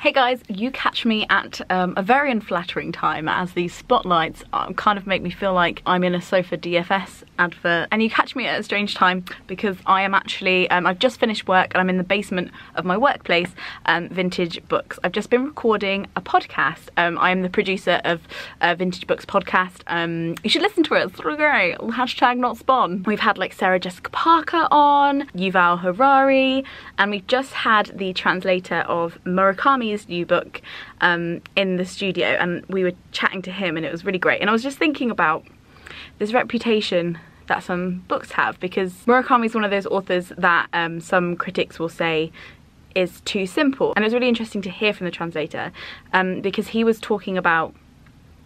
Hey guys, you catch me at a very unflattering time as these spotlights kind of make me feel like I'm in a Sofa DFS advert, and you catch me at a strange time because I am actually, I've just finished work and I'm in the basement of my workplace, Vintage Books. I've just been recording a podcast. I am the producer of Vintage Books podcast. You should listen to it, it's really great. Hashtag not spawn. We've had like Sarah Jessica Parker on, Yuval Harari, and we've just had the translator of Murakami's new book in the studio, and we were chatting to him and it was really great. And I was just thinking about this reputation that some books have, because Murakami is one of those authors that some critics will say is too simple, and it was really interesting to hear from the translator because he was talking about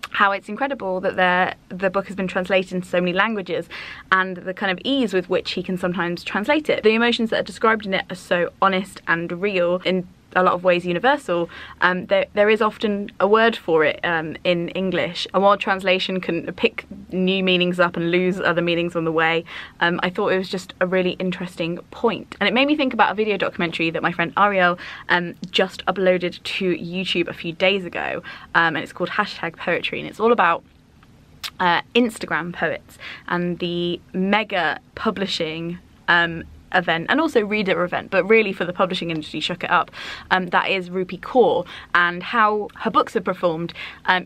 how it's incredible that the book has been translated into so many languages, and the kind of ease with which he can sometimes translate it. The emotions that are described in it are so honest and real, in a lot of ways universal. There is often a word for it in English, and while translation can pick new meanings up and lose other meanings on the way, I thought it was just a really interesting point. And it made me think about a video documentary that my friend Ariel just uploaded to YouTube a few days ago, and it's called #Poetry, and it's all about Instagram poets and the mega publishing event, and also reader event, but really for the publishing industry shook it up, that is Rupi Kaur, and how her books have performed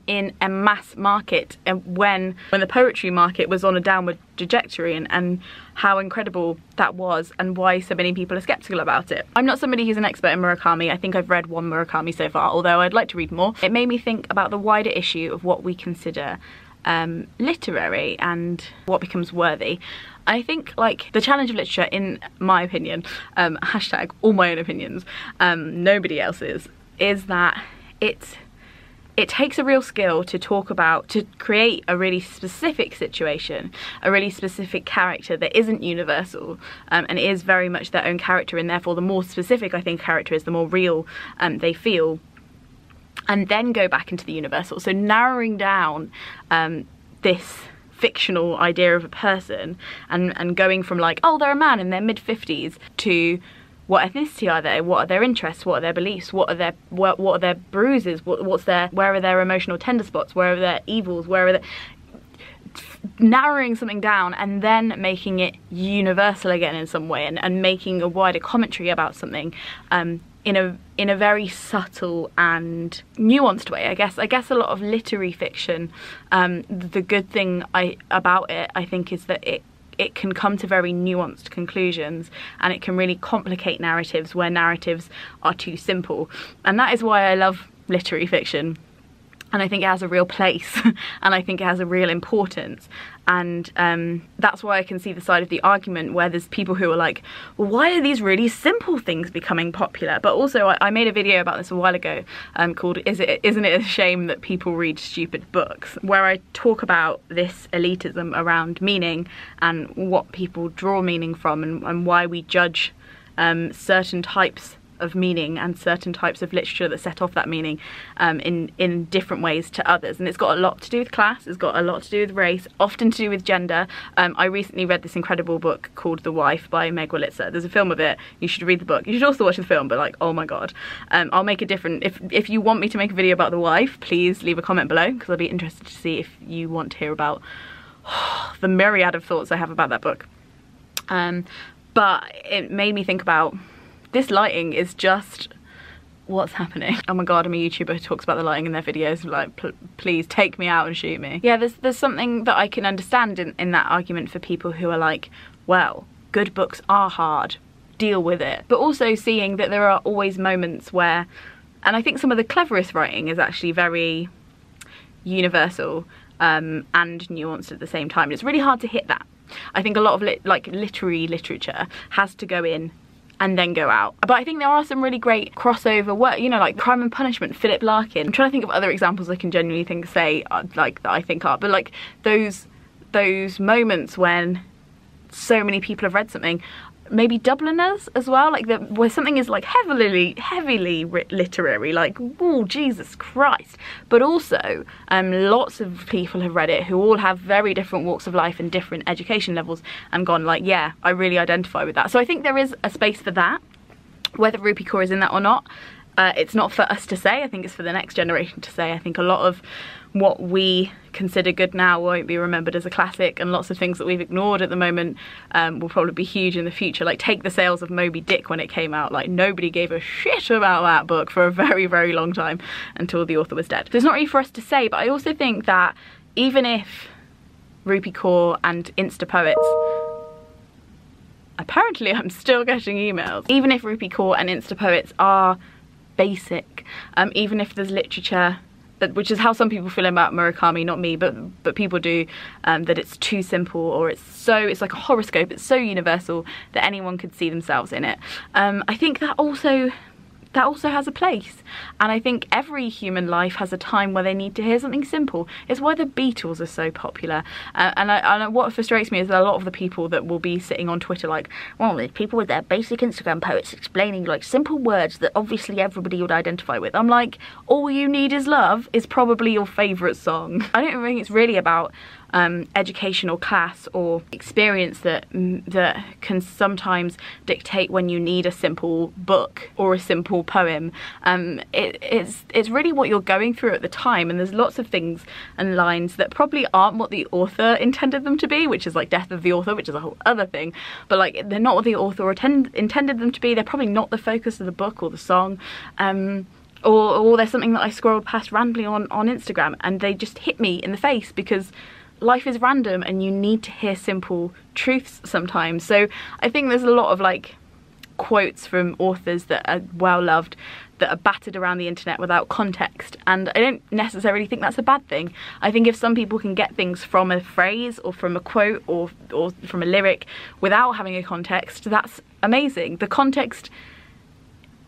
in a mass market, and when the poetry market was on a downward trajectory, and how incredible that was, and why so many people are skeptical about it. I'm not somebody who's an expert in Murakami. I think I've read one Murakami so far, although I'd like to read more. It made me think about the wider issue of what we consider literary and what becomes worthy. I think, like, the challenge of literature, in my opinion, hashtag all my own opinions, nobody else's, is that it takes a real skill to talk about, to create a really specific situation, a really specific character that isn't universal, and is very much their own character, and therefore the more specific I think a character is, the more real they feel, and then go back into the universal. So narrowing down this fictional idea of a person, and going from like, oh, they're a man in their mid-50s, to what ethnicity are they, what are their interests, what are their beliefs, what are their bruises, where are their emotional tender spots, where are their evils, where are narrowing something down and then making it universal again in some way, and making a wider commentary about something in a very subtle and nuanced way. I guess a lot of literary fiction, the good thing about it, I think, is that it can come to very nuanced conclusions, and it can really complicate narratives where narratives are too simple. And that is why I love literary fiction. And I think it has a real place, and I think it has a real importance, and that's why I can see the side of the argument where there's people who are like, well, why are these really simple things becoming popular? But also, I made a video about this a while ago called Isn't It a Shame That People Read Stupid Books?, where I talk about this elitism around meaning and what people draw meaning from, and why we judge certain types of meaning and certain types of literature that set off that meaning in different ways to others. And it's got a lot to do with class, it's got a lot to do with race, often to do with gender. I recently read this incredible book called The Wife by Meg Wolitzer. There's a film of it, you should read the book. You should also watch the film, but like, oh my god. I'll make a different, if you want me to make a video about The Wife, please leave a comment below, because I'll be interested to see if you want to hear about the myriad of thoughts I have about that book. But it made me think about, this lighting is just, what's happening? Oh my god, I'm a YouTuber who talks about the lighting in their videos, like, please take me out and shoot me. Yeah, there's something that I can understand in that argument for people who are like, well, good books are hard, deal with it. But also seeing that there are always moments where, and I think some of the cleverest writing is actually very universal and nuanced at the same time. It's really hard to hit that. I think a lot of literary literature has to go in and then go out. But I think there are some really great crossover work, you know, like Crime and Punishment, Philip Larkin. I'm trying to think of other examples I can genuinely say like that I think are, but like those moments when so many people have read something. Maybe Dubliners as well, like where something is like heavily literary, like, oh Jesus Christ, but also lots of people have read it who all have very different walks of life and different education levels, and gone like, yeah, I really identify with that. So I think there is a space for that. Whether Rupi Kaur is in that or not, It's not for us to say, I think it's for the next generation to say. I think a lot of what we consider good now won't be remembered as a classic, and lots of things that we've ignored at the moment will probably be huge in the future. Like, take the sales of Moby Dick when it came out. Like, nobody gave a shit about that book for a very, very long time until the author was dead. So it's not really for us to say, but I also think that even if Rupi Kaur and Instapoets, apparently I'm still getting emails, even if Rupi Kaur and Instapoets are basic, even if there's literature, which is how some people feel about Murakami, not me, but people do, that it's too simple, or it's like a horoscope, it's so universal that anyone could see themselves in it. I think that also has a place, and I think every human life has a time where they need to hear something simple. It's why the Beatles are so popular, and what frustrates me is that a lot of the people that will be sitting on Twitter like, well, there's people with their basic Instagram posts explaining like simple words that obviously everybody would identify with. I'm like, All You Need Is Love is probably your favourite song. I don't think it's really about education or class or experience that can sometimes dictate when you need a simple book or a simple poem. It's really what you're going through at the time, and there's lots of things and lines that probably aren't what the author intended them to be, which is like death of the author, which is a whole other thing, but like they're not what the author intended them to be. They're probably not the focus of the book or the song. Or there's something that I scrolled past randomly on Instagram and they just hit me in the face, because life is random and you need to hear simple truths sometimes. So I think there's a lot of like quotes from authors that are well loved that are battered around the internet without context, and I don't necessarily think that's a bad thing. I think if some people can get things from a phrase or from a quote or from a lyric without having a context, that's amazing. The context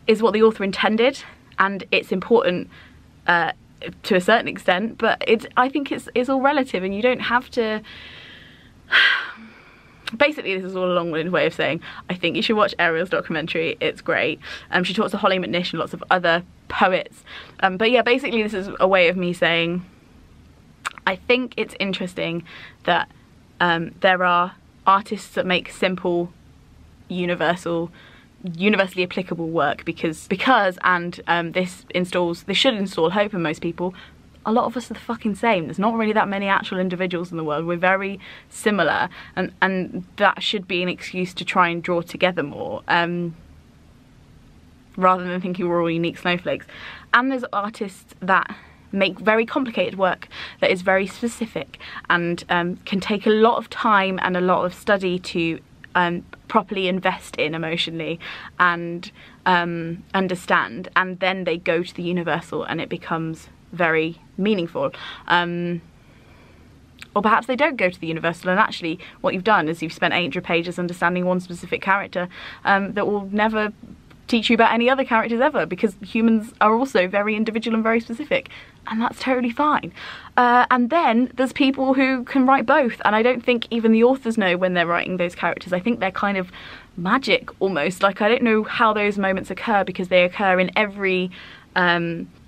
is what the author intended, and it's important to a certain extent, but I think it's all relative, and you don't have to. Basically, this is all a long-winded way of saying I think you should watch Ariel's documentary. It's great. She talks to Holly McNish and lots of other poets. But yeah, basically this is a way of me saying I think it's interesting that there are artists that make simple, universally applicable work because this should install hope in most people. A lot of us are the fucking same. There's not really that many actual individuals in the world. We're very similar, and that should be an excuse to try and draw together more, rather than thinking we're all unique snowflakes. And there's artists that make very complicated work that is very specific and can take a lot of time and a lot of study to properly invest in emotionally and understand, and then they go to the universal and it becomes very meaningful. Or perhaps they don't go to the universal, and actually what you've done is you've spent 800 pages understanding one specific character that will never teach you about any other characters ever, because humans are also very individual and very specific, and that's totally fine. And then there's people who can write both, and I don't think even the authors know when they're writing those characters. I think they're kind of magic almost. Like, I don't know how those moments occur, because they occur in every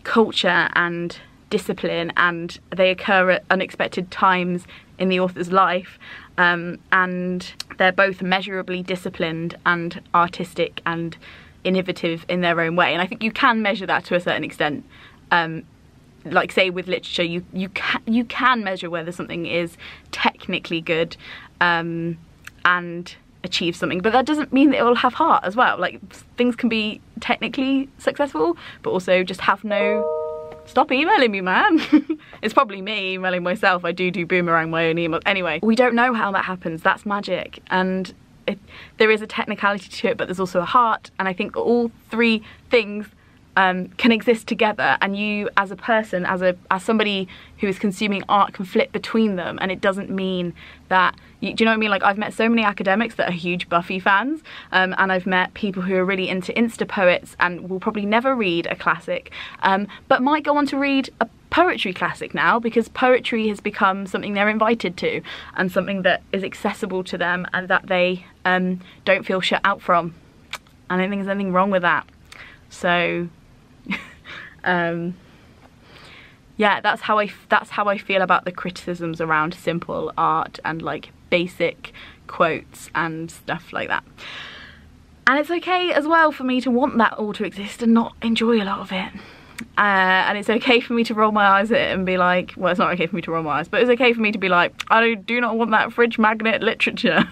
culture and discipline, and they occur at unexpected times in the author's life, and they're both measurably disciplined and artistic and innovative in their own way. And I think you can measure that to a certain extent. Like, say with literature, you can measure whether something is technically good and achieve something, but that doesn't mean that it will have heart as well. Like, things can be technically successful but also just have no. Stop emailing me, man. It's probably me emailing myself. I do boomerang my own emails. Anyway, we don't know how that happens. That's magic, and there is a technicality to it, but there's also a heart, and I think all three things can exist together, and you as a person, as somebody who is consuming art, can flip between them, and it doesn't mean that do you know what I mean? Like, I've met so many academics that are huge Buffy fans, and I've met people who are really into Insta poets and will probably never read a classic, but might go on to read a poetry classic now, because poetry has become something they're invited to and something that is accessible to them and that they don't feel shut out from. I don't think there's anything wrong with that. So yeah, that's how I feel about the criticisms around simple art and like basic quotes and stuff like that. And it's okay as well for me to want that all to exist and not enjoy a lot of it. And it's okay for me to roll my eyes at it and be like, well, it's not okay for me to roll my eyes, but it's okay for me to be like, I do not want that fridge magnet literature.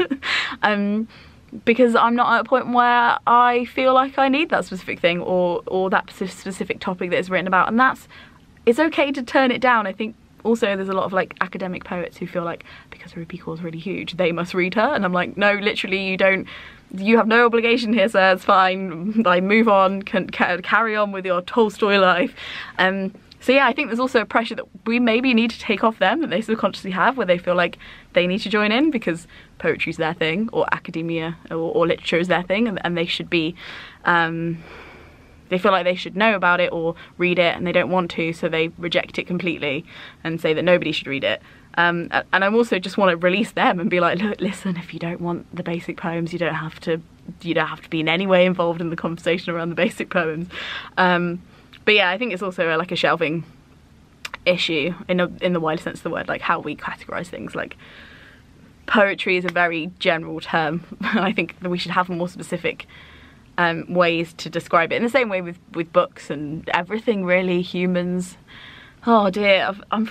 Because I'm not at a point where I feel like I need that specific thing or that specific topic that is written about. And it's okay to turn it down. I think also there's a lot of like academic poets who feel like because Ruby Kaur is really huge, they must read her. And I'm like, no, literally you don't. You have no obligation here, sir, it's fine, like move on, carry on with your Tolstoy life. So yeah, I think there's also a pressure that we maybe need to take off them, that they subconsciously have, where they feel like they need to join in because poetry's their thing, or academia or literature is their thing, and they should be, they feel like they should know about it or read it, and they don't want to, so they reject it completely and say that nobody should read it. And I also just want to release them and be like, look, listen, if you don't want the basic poems, you don't have to be in any way involved in the conversation around the basic poems. But yeah, I think it's also like a shelving issue in the wider sense of the word, like how we categorize things. Like poetry is a very general term. I think that we should have more specific ways to describe it, in the same way with books and everything really, humans. Oh dear, I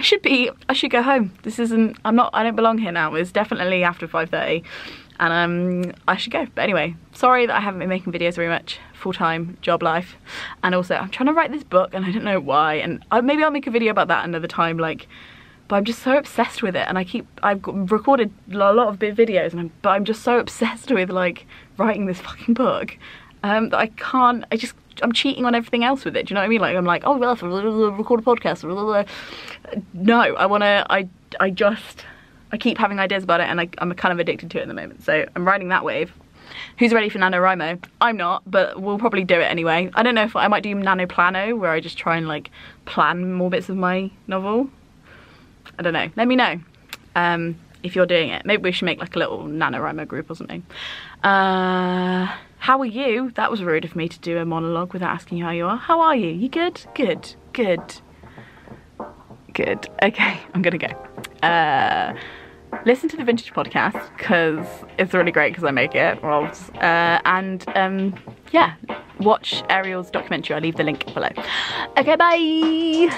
should go home. I don't belong here now. It's definitely after 5:30 and I should go. But anyway, sorry that I haven't been making videos very much, full-time job life. And also I'm trying to write this book and I don't know why, and maybe I'll make a video about that another time, like, but I'm just so obsessed with it, and I've recorded a lot of big videos, but I'm just so obsessed with like writing this fucking book that I can't, I'm cheating on everything else with it. Do you know what I mean? Like I'm like, oh well, record a podcast. No, I keep having ideas about it, and I'm kind of addicted to it at the moment. So I'm riding that wave. Who's ready for NaNoWriMo? I'm not, but we'll probably do it anyway. I don't know if I might do NaNoPlano, where I just try and like plan more bits of my novel. I don't know. Let me know if you're doing it. Maybe we should make like a little NaNoWriMo group or something. How are you? That was rude of me to do a monologue without asking you how you are. How are you? You good? Good. Good. Good. Okay, I'm gonna go. Listen to the Vintage podcast because it's really great because I make it. Yeah, watch Ariel's documentary. I'll leave the link below. Okay, bye.